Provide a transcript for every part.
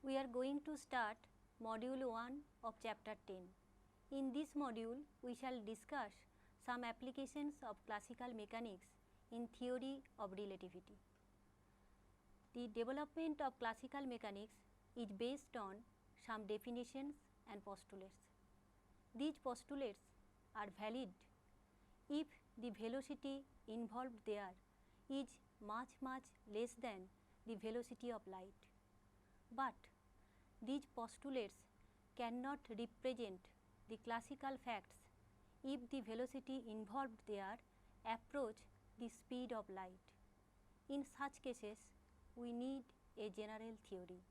We are going to start module 1 of chapter 10. In this module, we shall discuss some applications of classical mechanics in theory of relativity. The development of classical mechanics is based on some definitions and postulates. These postulates are valid if the velocity involved there is much less than the velocity of light. But these postulates cannot represent the classical facts if the velocity involved there approach the speed of light. In such cases, we need a general theory.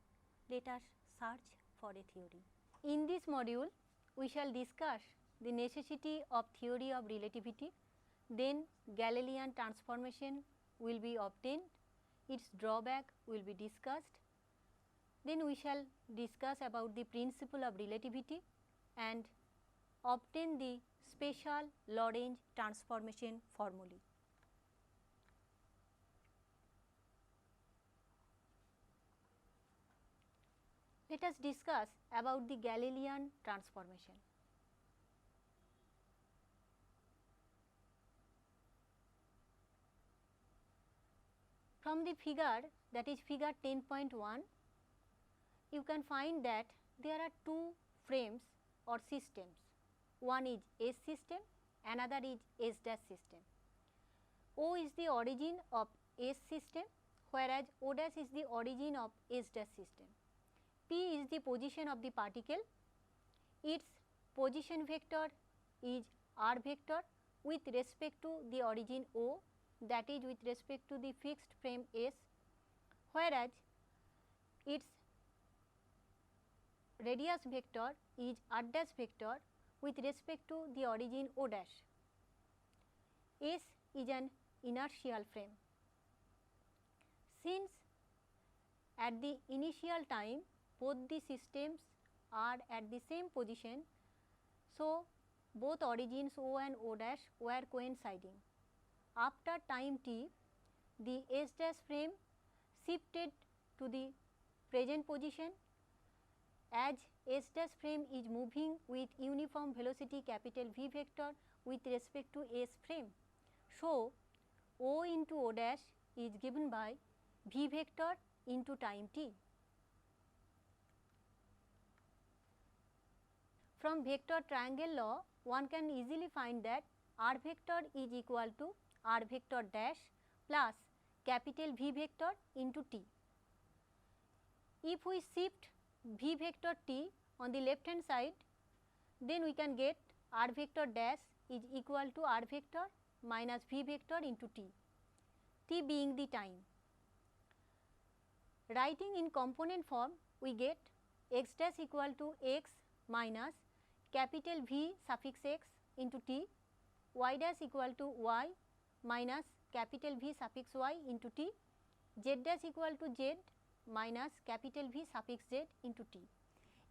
Let us search for a theory. In this module, we shall discuss the necessity of theory of relativity, then Galilean transformation will be obtained, its drawback will be discussed, then we shall discuss about the principle of relativity and obtain the special Lorentz transformation formulae. Let us discuss about the Galilean transformation. From the figure, that is figure 10.1, you can find that there are two frames or systems. One is S system, another is S dash system. O is the origin of S system, whereas O dash is the origin of S dash system. P is the position of the particle, its position vector is r vector with respect to the origin O, that is with respect to the fixed frame S, whereas its radius vector is r dash vector with respect to the origin O dash. S is an inertial frame. Since at the initial time both the systems are at the same position, so both origins O and O dash were coinciding. After time t, the S dash frame shifted to the present position. As S dash frame is moving with uniform velocity capital V vector with respect to S frame. So, O into O dash is given by V vector into time t. From vector triangle law, one can easily find that r vector is equal to r vector dash plus capital V vector into t. If we shift V vector t on the left hand side, then we can get r vector dash is equal to r vector minus V vector into t, t being the time. Writing in component form, we get x dash equal to x minus capital V suffix x into t, y dash equal to y minus capital V suffix y into t, z dash equal to z minus capital V suffix z into t.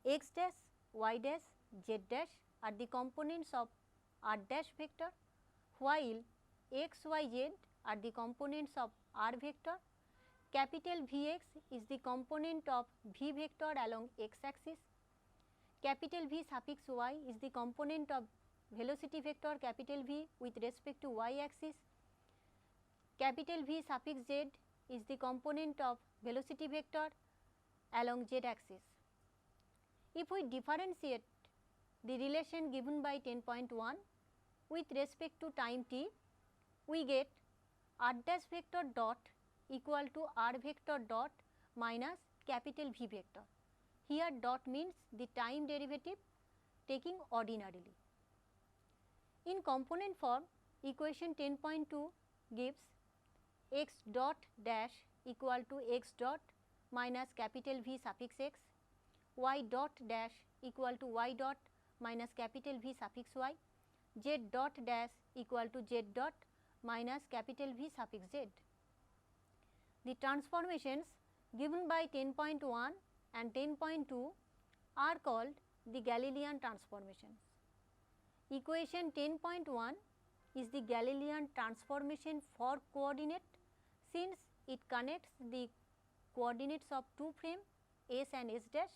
X dash, y dash, z dash are the components of r dash vector, while x, y, z are the components of r vector. Capital Vx is the component of V vector along x axis. Capital V suffix y is the component of velocity vector capital V with respect to y axis. Capital V suffix z is the component of velocity vector along z axis. If we differentiate the relation given by 10.1 with respect to time t, we get r dash vector dot equal to r vector dot minus capital V vector. Here dot means the time derivative taking ordinarily. In component form, equation 10.2 gives x dot dash equal to x dot minus capital V suffix x, y dot dash equal to y dot minus capital V suffix y, z dot dash equal to z dot minus capital V suffix z. The transformations given by 10.1 and 10.2 are called the Galilean transformations. Equation 10.1 is the Galilean transformation for coordinate, since it connects the coordinates of two frame S and S dash,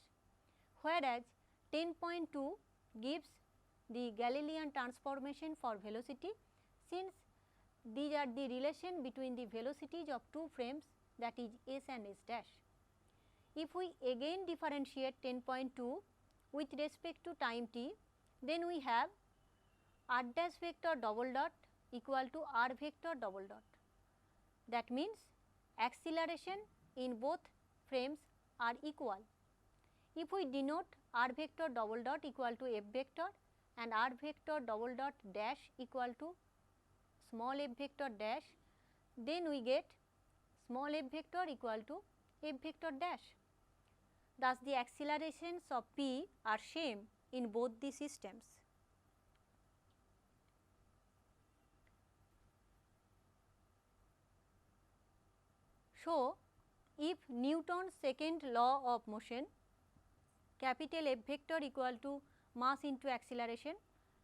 whereas 10.2 gives the Galilean transformation for velocity, since these are the relation between the velocities of two frames, that is S and S dash. If we again differentiate 10.2 with respect to time t, then we have r dash vector double dot equal to r vector double dot. That means acceleration in both frames are equal. If we denote r vector double dot equal to f vector and r vector double dot dash equal to small f vector dash, then we get small f vector equal to f vector dash. Thus, the accelerations of p are same in both the systems. So, if Newton's second law of motion, capital F vector equal to mass into acceleration,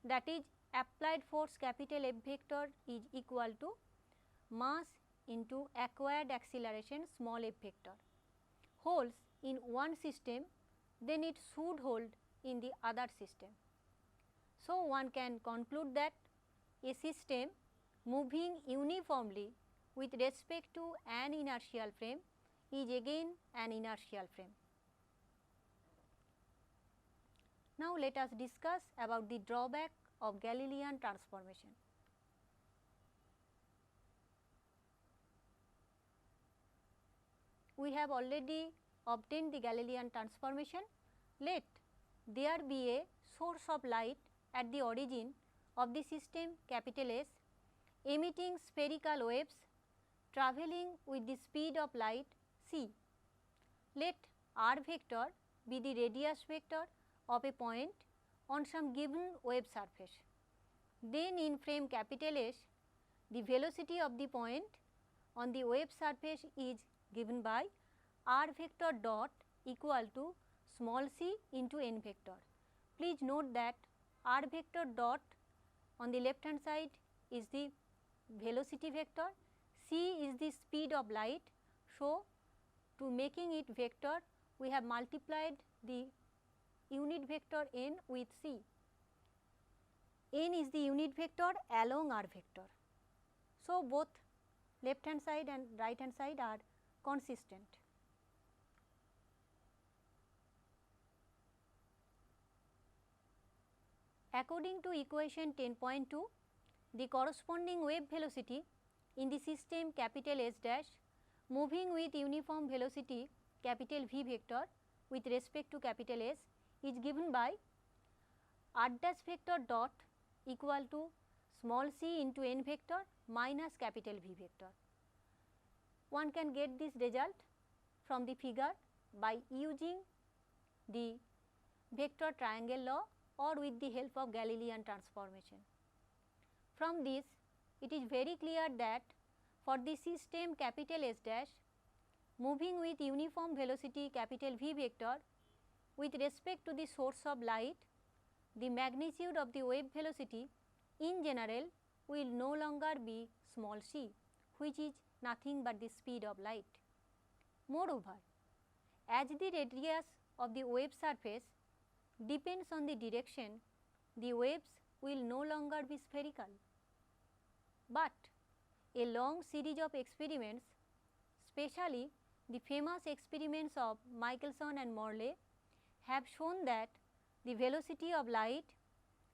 that is applied force capital F vector is equal to mass into acquired acceleration small f vector, holds in one system, then it should hold in the other system. So, one can conclude that a system moving uniformly with respect to an inertial frame is again an inertial frame. Now, let us discuss about the drawback of Galilean transformation. We have already obtained the Galilean transformation. Let there be a source of light at the origin of the system capital S, emitting spherical waves travelling with the speed of light c. Let r vector be the radius vector of a point on some given wave surface. Then in frame capital S, the velocity of the point on the wave surface is given by r vector dot equal to small c into n vector. Please note that r vector dot on the left hand side is the velocity vector, c is the speed of light. So, to making it vector, we have multiplied the unit vector n with c. N is the unit vector along r vector. So, both left hand side and right hand side are consistent. According to equation 10.2, the corresponding wave velocity in the system capital S dash moving with uniform velocity capital V vector with respect to capital S is given by r dash vector dot equal to small c into n vector minus capital V vector. One can get this result from the figure by using the vector triangle law or with the help of Galilean transformation. From this, it is very clear that for the system capital S dash moving with uniform velocity capital V vector with respect to the source of light, the magnitude of the wave velocity in general will no longer be small c, which is nothing but the speed of light. Moreover, as the radius of the wave surface depends on the direction, the waves will no longer be spherical, but a long series of experiments, especially the famous experiments of Michelson and Morley, have shown that the velocity of light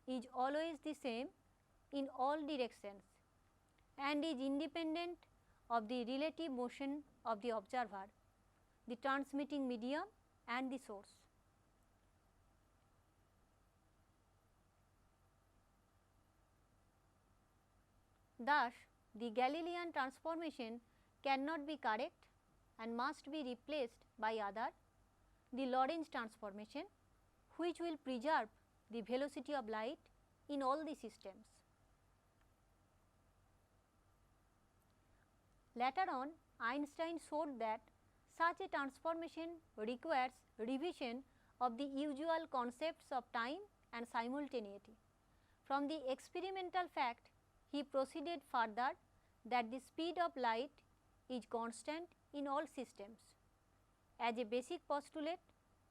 is always the same in all directions and is independent of the relative motion of the observer, the transmitting medium and the source. Thus, the Galilean transformation cannot be correct and must be replaced by other, the Lorentz transformation, which will preserve the velocity of light in all the systems. Later on, Einstein showed that such a transformation requires revision of the usual concepts of time and simultaneity. From the experimental fact, he proceeded further that the speed of light is constant in all systems. As a basic postulate,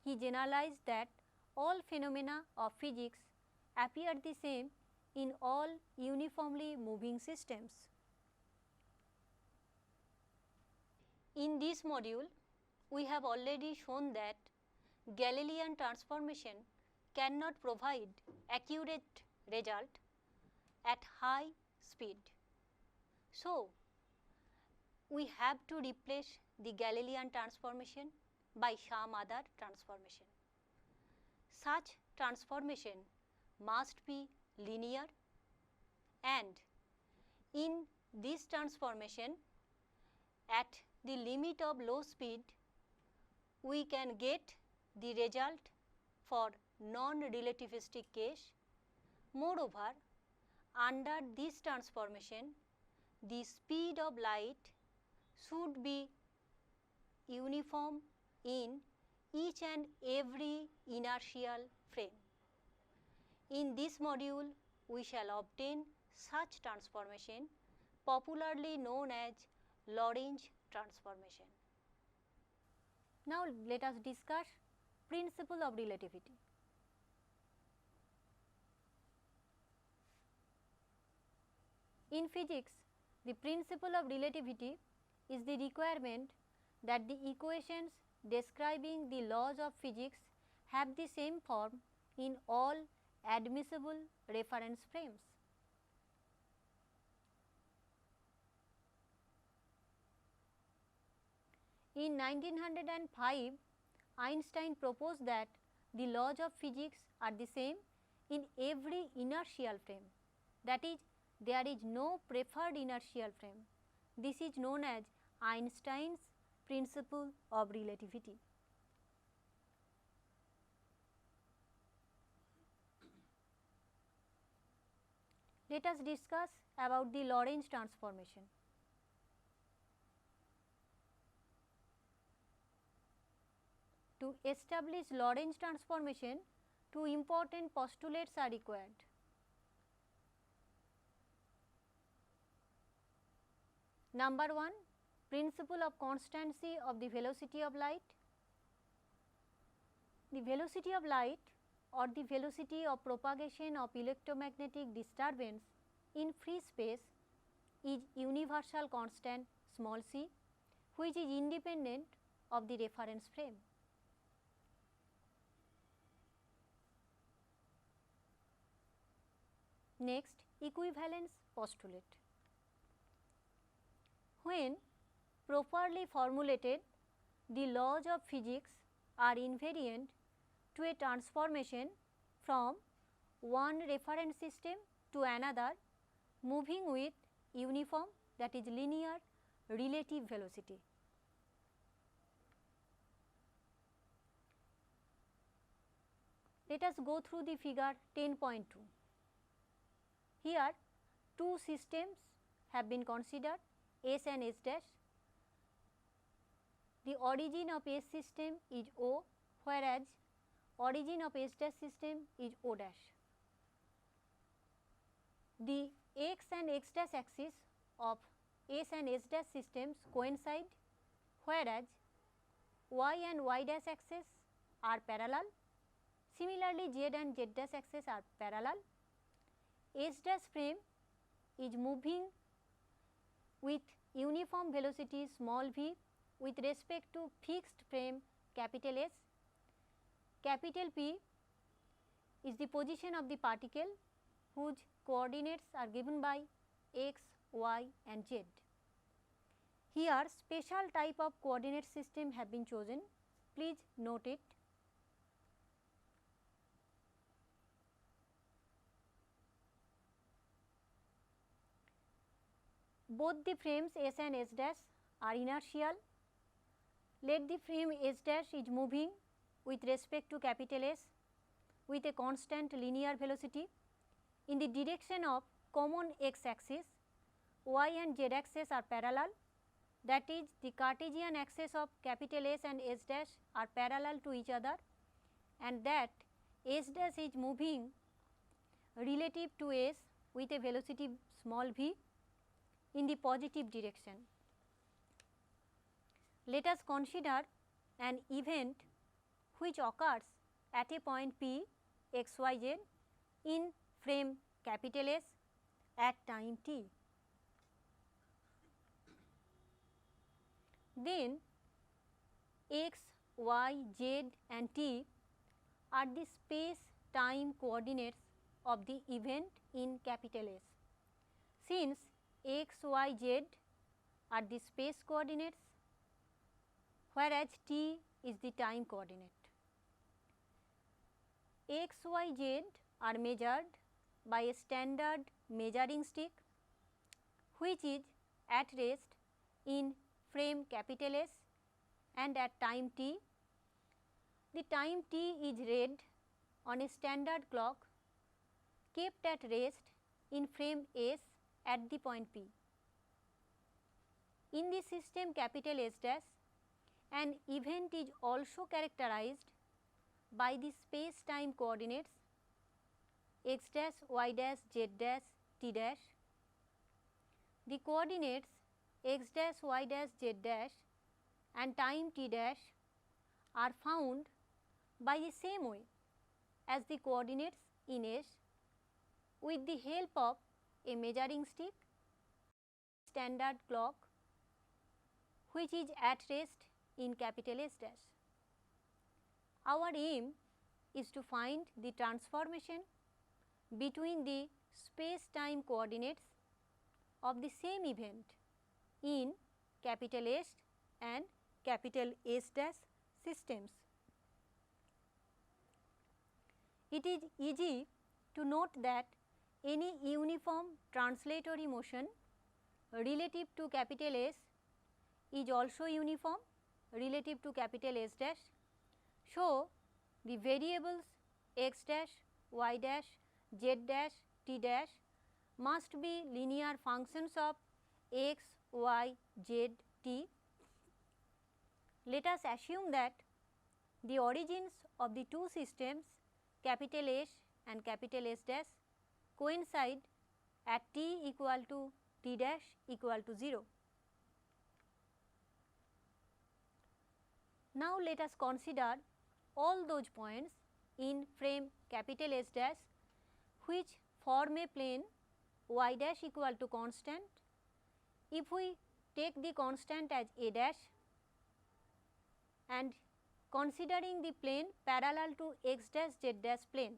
he generalized that all phenomena of physics appear the same in all uniformly moving systems. In this module, we have already shown that Galilean transformation cannot provide accurate result at high speed. So, we have to replace the Galilean transformation by some other transformation. Such transformation must be linear, and in this transformation at the limit of low speed we can get the result for non-relativistic case. Moreover, under this transformation the speed of light should be uniform in each and every inertial frame. In this module, we shall obtain such transformation, popularly known as Lorentz transformation. Now, let us discuss principle of relativity. In physics, the principle of relativity is the requirement that the equations describing the laws of physics have the same form in all admissible reference frames. In 1905, Einstein proposed that the laws of physics are the same in every inertial frame, that is, there is no preferred inertial frame. This is known as Einstein's principle of relativity. Let us discuss about the Lorentz transformation. To establish Lorentz transformation, two important postulates are required. Number 1, principle of constancy of the velocity of light. The velocity of light or the velocity of propagation of electromagnetic disturbance in free space is universal constant small c, which is independent of the reference frame. Next, equivalence postulate. When properly formulated, the laws of physics are invariant to a transformation from one reference system to another moving with uniform, that is linear, relative velocity. Let us go through the figure 10.2. Here two systems have been considered, S and S dash. The origin of S system is O, whereas origin of S dash system is O dash. The x and x dash axis of S and S dash systems coincide, whereas y and y dash axis are parallel. Similarly, z and z dash axis are parallel. S dash frame is moving with uniform velocity small v with respect to fixed frame capital S. Capital P is the position of the particle whose coordinates are given by x, y and z. Here special type of coordinate system have been chosen, please note it. Both the frames S and S dash are inertial. Let the frame S dash is moving with respect to capital S with a constant linear velocity in the direction of common x axis. Y and z axis are parallel, that is, the Cartesian axis of capital S and S dash are parallel to each other, and that S dash is moving relative to S with a velocity small v in the positive direction. Let us consider an event which occurs at a point P x y z in frame capital S at time t. Then x, y, z and t are the space time coordinates of the event in capital S. Since x, y, z are the space coordinates, whereas t is the time coordinate. X, y, z are measured by a standard measuring stick which is at rest in frame capital S and at time t. The time t is read on a standard clock kept at rest in frame S at the point P. In the system capital S dash, an event is also characterized by the space time coordinates x dash, y dash, z dash, t dash. The coordinates x dash, y dash, z dash and time t dash are found by the same way as the coordinates in S with the help of a measuring stick, standard clock which is at rest in capital S dash. Our aim is to find the transformation between the space time coordinates of the same event in capital S and capital S dash systems. It is easy to note that any uniform translatory motion relative to capital S is also uniform relative to capital S dash. So, the variables x dash, y dash, z dash, t dash must be linear functions of x, y, z, t. Let us assume that the origins of the two systems capital S and capital S dash coincide at t equal to t dash equal to 0. Now, let us consider all those points in frame capital S dash which form a plane y dash equal to constant. If we take the constant as a dash and considering the plane parallel to x dash z dash plane,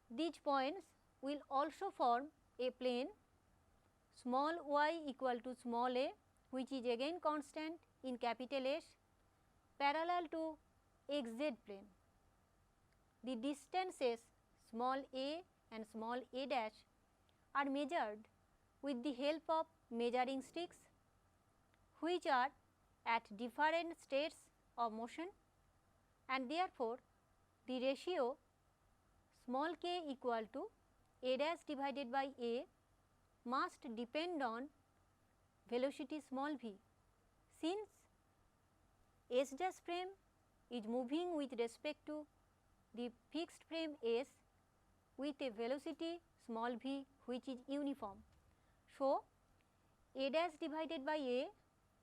these points will also form a plane small y equal to small a which is again constant in capital S parallel to x z plane. The distances small a and small a dash are measured with the help of measuring sticks which are at different states of motion, and therefore, the ratio small k equal to a dash divided by a must depend on velocity small v. Since S dash frame is moving with respect to the fixed frame S with a velocity small v which is uniform. So, a dash divided by a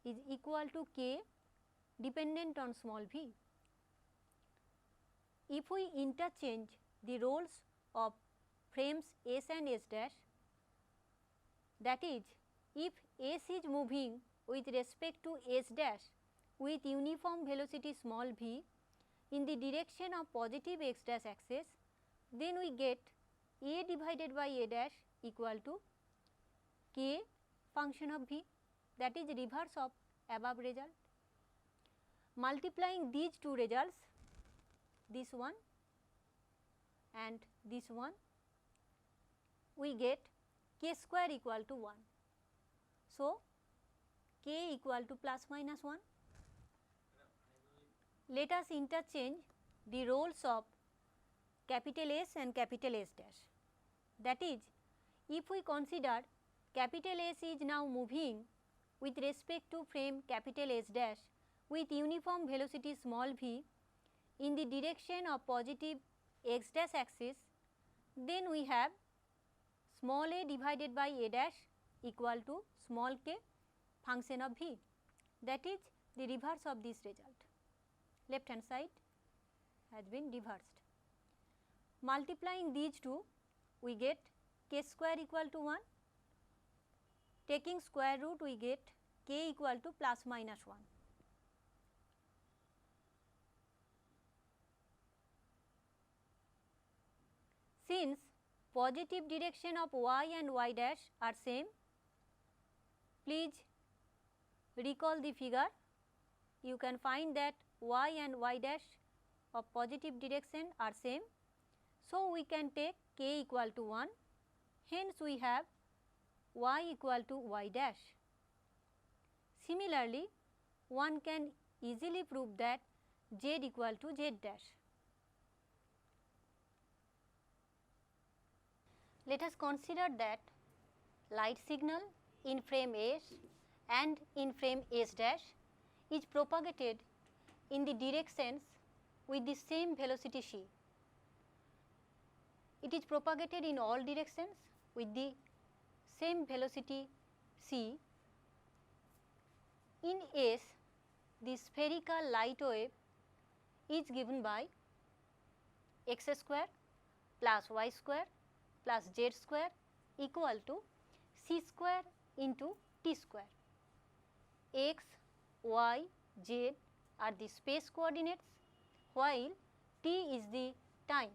is equal to k dependent on small v. If we interchange the roles of frames S and S dash, that is, if S is moving with respect to S dash with uniform velocity small v in the direction of positive x dash axis, then we get a divided by a dash equal to k function of v, that is reverse of above result. Multiplying these two results, this one and this one, we get k square equal to 1. So, k equal to plus minus 1. Let us interchange the roles of capital S and capital S dash. That is, if we consider capital S is now moving with respect to frame capital S dash with uniform velocity small v in the direction of positive x dash axis, then we have small a divided by a dash equal to small k function of v, that is the reverse of this result. left hand side has been reversed. Multiplying these two, we get k square equal to 1. Taking square root, we get k equal to plus minus 1. Since positive direction of y and y dash are same, please recall the figure. You can find that y and y dash of positive direction are same. So, we can take k equal to 1, hence we have y equal to y dash. Similarly, one can easily prove that z equal to z dash. Let us consider that light signal in frame S and in frame S dash is propagated in the directions with the same velocity c. It is propagated in all directions with the same velocity c. In S, the spherical light wave is given by x square plus y square plus z square equal to c square into t square. X, y, z are the space coordinates, while t is the time.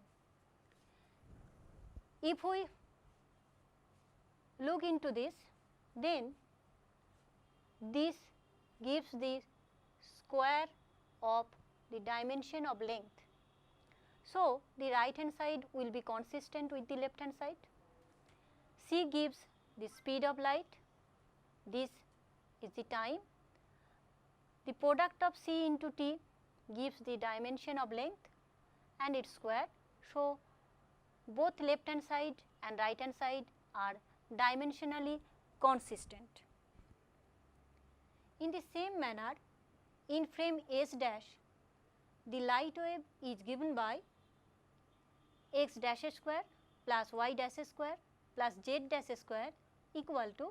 If we look into this, then this gives the square of the dimension of length. So, the right hand side will be consistent with the left hand side. C gives the speed of light, this is the time. The product of C into T gives the dimension of length and its square. So, both left hand side and right hand side are dimensionally consistent. In the same manner, in frame S dash, the light wave is given by x dash square plus y dash square plus z dash square equal to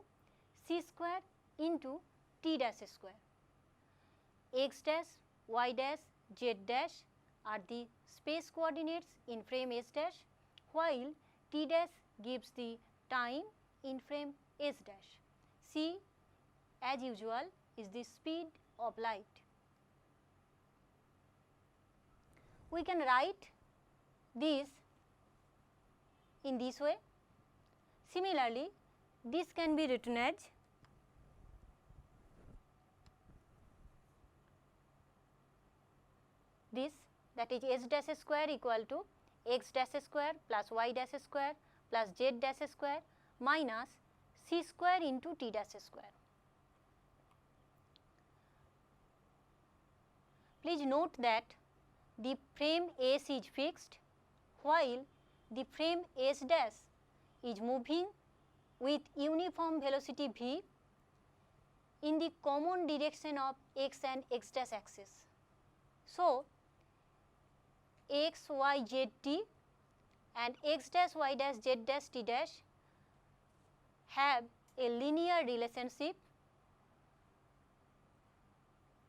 c square into t dash square. X dash, y dash, z dash are the space coordinates in frame S dash, while t dash gives the time in frame S dash. C as usual is the speed of light. We can write this in this way. Similarly, this can be written as this, that is s dash square equal to x dash square plus y dash square plus z dash square minus c square into t dash square. Please note that the frame S is fixed, while the frame S dash is moving with uniform velocity v in the common direction of x and x dash axis. So, x, y, z, t and x dash, y dash, z dash, t dash have a linear relationship.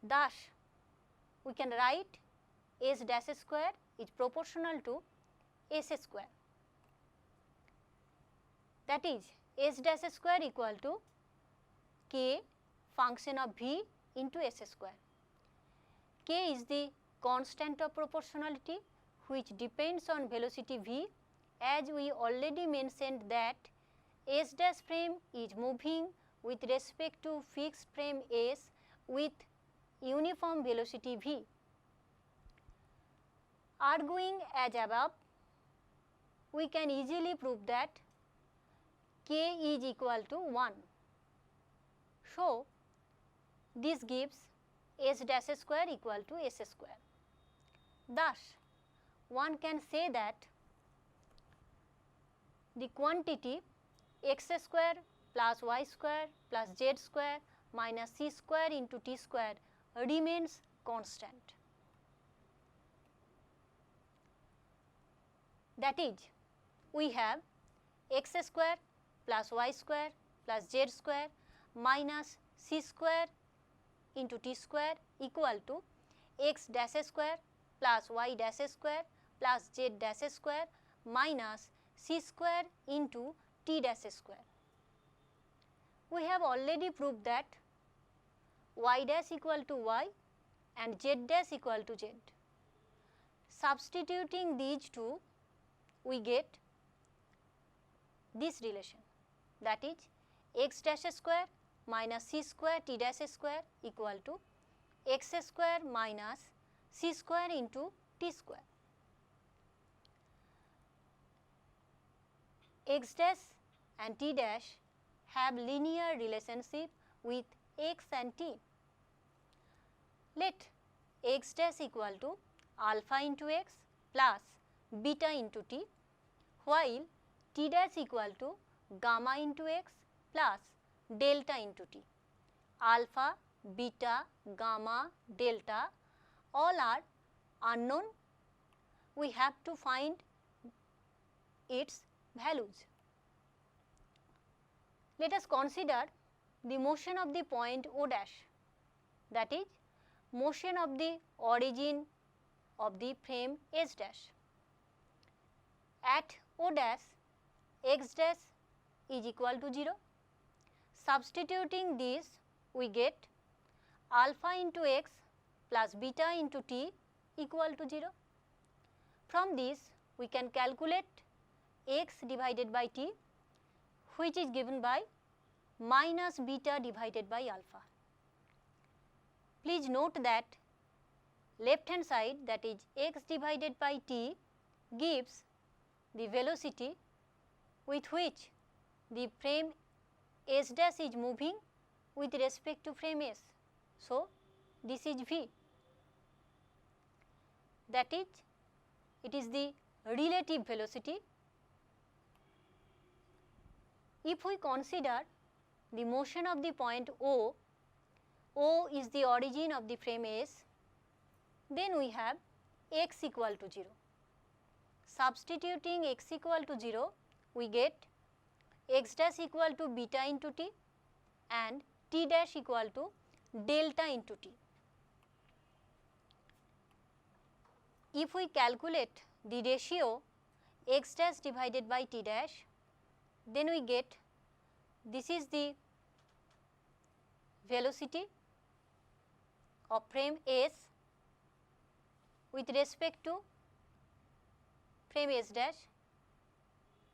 Thus, we can write s dash square is proportional to s square. That is, s dash square equal to k function of v into s square. K is the constant of proportionality which depends on velocity v, as we already mentioned that S dash frame is moving with respect to fixed frame S with uniform velocity v. Arguing as above, we can easily prove that k is equal to 1. So, this gives s dash square equal to s square. Thus, one can say that the quantity x square plus y square plus z square minus c square into t square remains constant. That is, we have x square plus y square plus z square minus c square into t square equal to x dash square plus y dash square plus z dash square minus c square into t dash square. We have already proved that y dash equal to y and z dash equal to z. Substituting these two, we get this relation, that is x dash square minus c square t dash square equal to x square minus c square into t square. X dash and t dash have linear relationship with x and t. Let x dash equal to alpha into x plus beta into t, while t dash equal to gamma into x plus delta into t. Alpha, beta, gamma, delta all are unknown. We have to find its values. Let us consider the motion of the point O dash, that is motion of the origin of the frame S dash. At O dash, x dash is equal to 0. Substituting this, we get alpha into x plus beta into t equal to 0. From this, we can calculate x divided by t, which is given by minus beta divided by alpha. Please note that left hand side, that is x divided by t, gives the velocity with which the frame S dash is moving with respect to frame S. So, this is v, that is it is the relative velocity. If we consider the motion of the point O, O is the origin of the frame S, then we have x equal to 0. Substituting x equal to 0, we get x dash equal to beta into t and t dash equal to delta into t. If we calculate the ratio x dash divided by t dash, then we get this is the velocity of frame S with respect to frame S dash.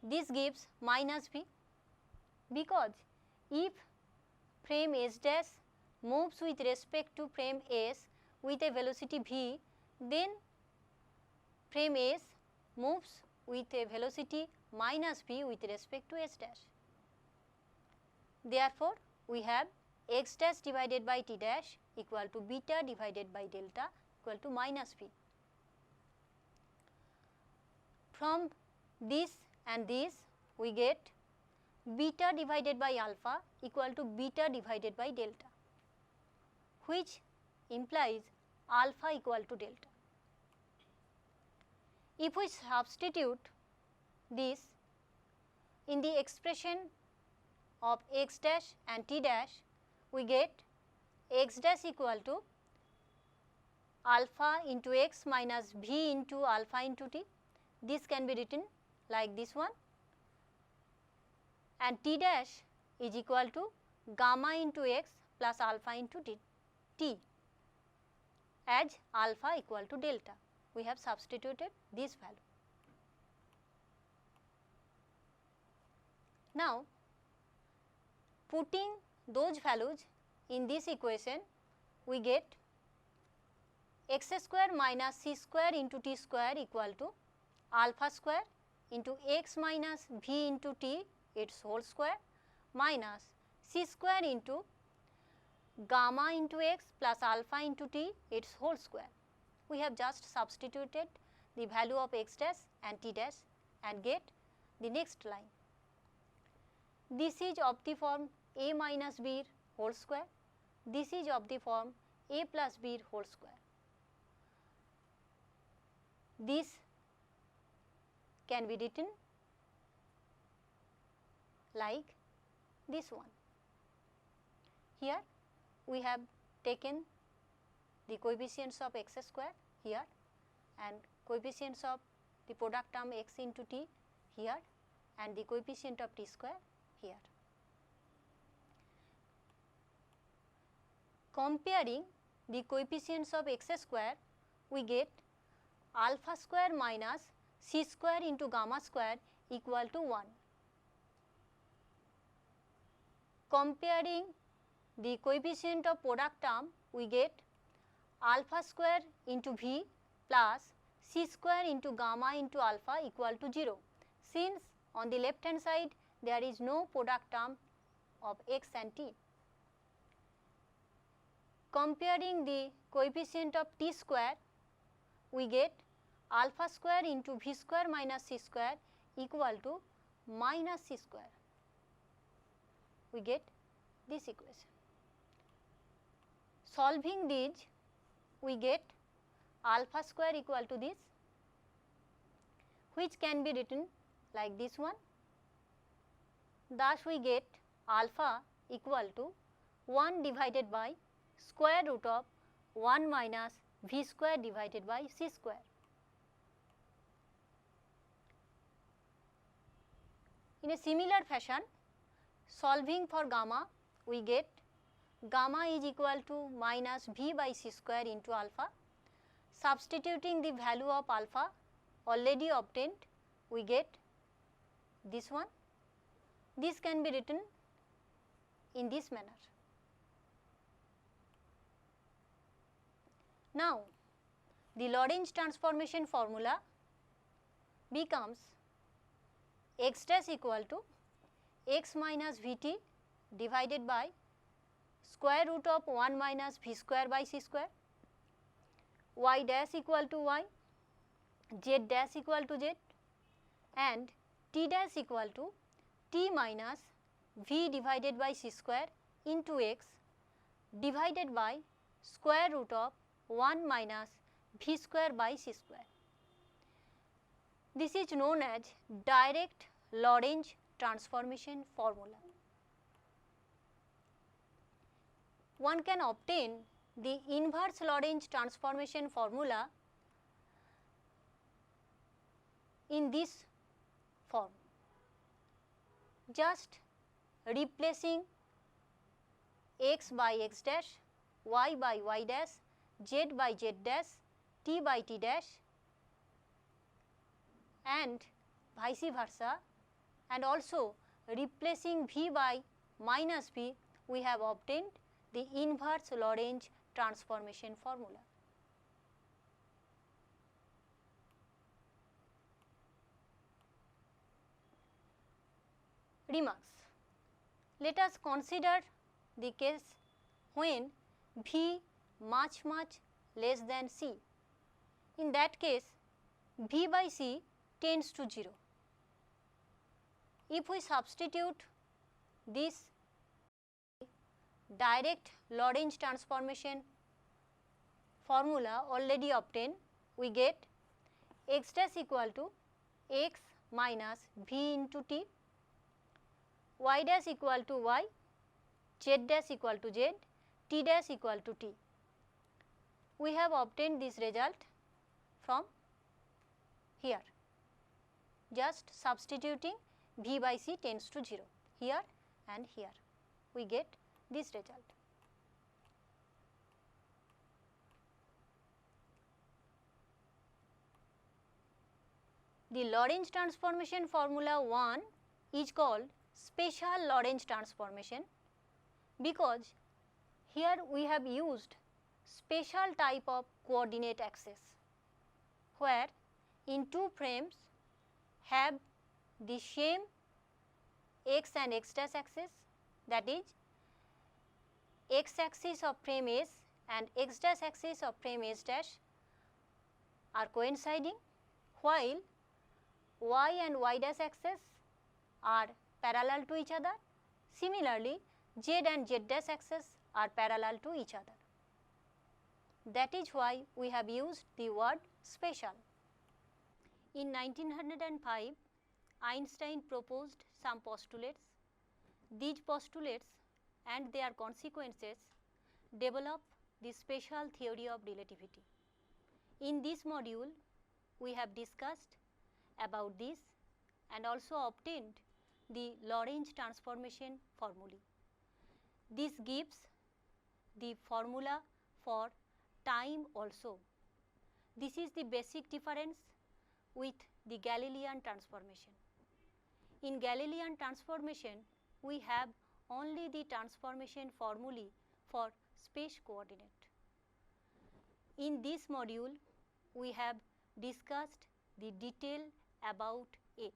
This gives minus v, because if frame S dash moves with respect to frame S with a velocity v, then frame S moves with a velocity minus v with respect to S dash. Therefore, we have x dash divided by t dash equal to beta divided by delta equal to minus v. From this and this, we get beta divided by alpha equal to beta divided by delta, which implies alpha equal to delta. If we substitute this in the expression of x dash and t dash, we get x dash equal to alpha into x minus v into alpha into t. This can be written like this one, and t dash is equal to gamma into x plus alpha into t as alpha equal to delta. We have substituted this value. Now, putting those values in this equation, we get x square minus c square into t square equal to alpha square into x minus v into t its whole square minus c square into gamma into x plus alpha into t its whole square. We have just substituted the value of x dash and t dash and get the next line. This is of the form a minus b whole square, this is of the form a plus b whole square. This can be written like this one. Here we have taken the coefficients of x square here and coefficients of the product term x into t here and the coefficient of t square here. Comparing the coefficients of x square, we get alpha square minus c square into gamma square equal to 1. Comparing the coefficient of product term, we get alpha square into v plus c square into gamma into alpha equal to 0, since on the left hand side there is no product term of x and t. Comparing the coefficient of t square, we get alpha square into v square minus c square equal to minus c square. We get this equation. Solving these, we get alpha square equal to this, which can be written like this one. Thus, we get alpha equal to 1 divided by square root of 1 minus v square divided by c square. In a similar fashion, solving for gamma, we get gamma is equal to minus v by c square into alpha. Substituting the value of alpha already obtained, we get this one. This can be written in this manner. Now, the Lorentz transformation formula becomes x dash equal to x minus vt divided by square root of 1 minus v square by c square, y dash equal to y, z dash equal to z, and t dash equal to t minus v divided by c square into x divided by square root of 1 minus v square by c square. This is known as direct Lorentz transformation formula. One can obtain the inverse Lorentz transformation formula in this form. Just replacing x by x dash, y by y dash, z by z dash, t by t dash and vice versa, and also replacing v by minus v, we have obtained the inverse Lorentz transformation formula. Remarks. Let us consider the case when v much less than c. In that case, v by c tends to 0. If we substitute this direct Lorentz transformation formula already obtained, we get x dash equal to x minus v into t, y dash equal to y, z dash equal to z, t dash equal to t. We have obtained this result from here, just substituting v by c tends to 0 here and here, we get this result. The Lorentz transformation formula 1 is called special Lorentz transformation because here we have used special type of coordinate axis, where in two frames have the same x and x dash axis, that is x axis of frame S and x dash axis of frame S dash are coinciding, while y and y dash axis are parallel to each other. Similarly, z and z dash axis are parallel to each other. That is why we have used the word special. In 1905, Einstein proposed some postulates. These postulates and their consequences develop the special theory of relativity. In this module, we have discussed about this and also obtained the Lorentz transformation formulae. This gives the formula for time also. This is the basic difference with the Galilean transformation. In Galilean transformation, we have only the transformation formulae for space coordinate. In this module, we have discussed the detail about it.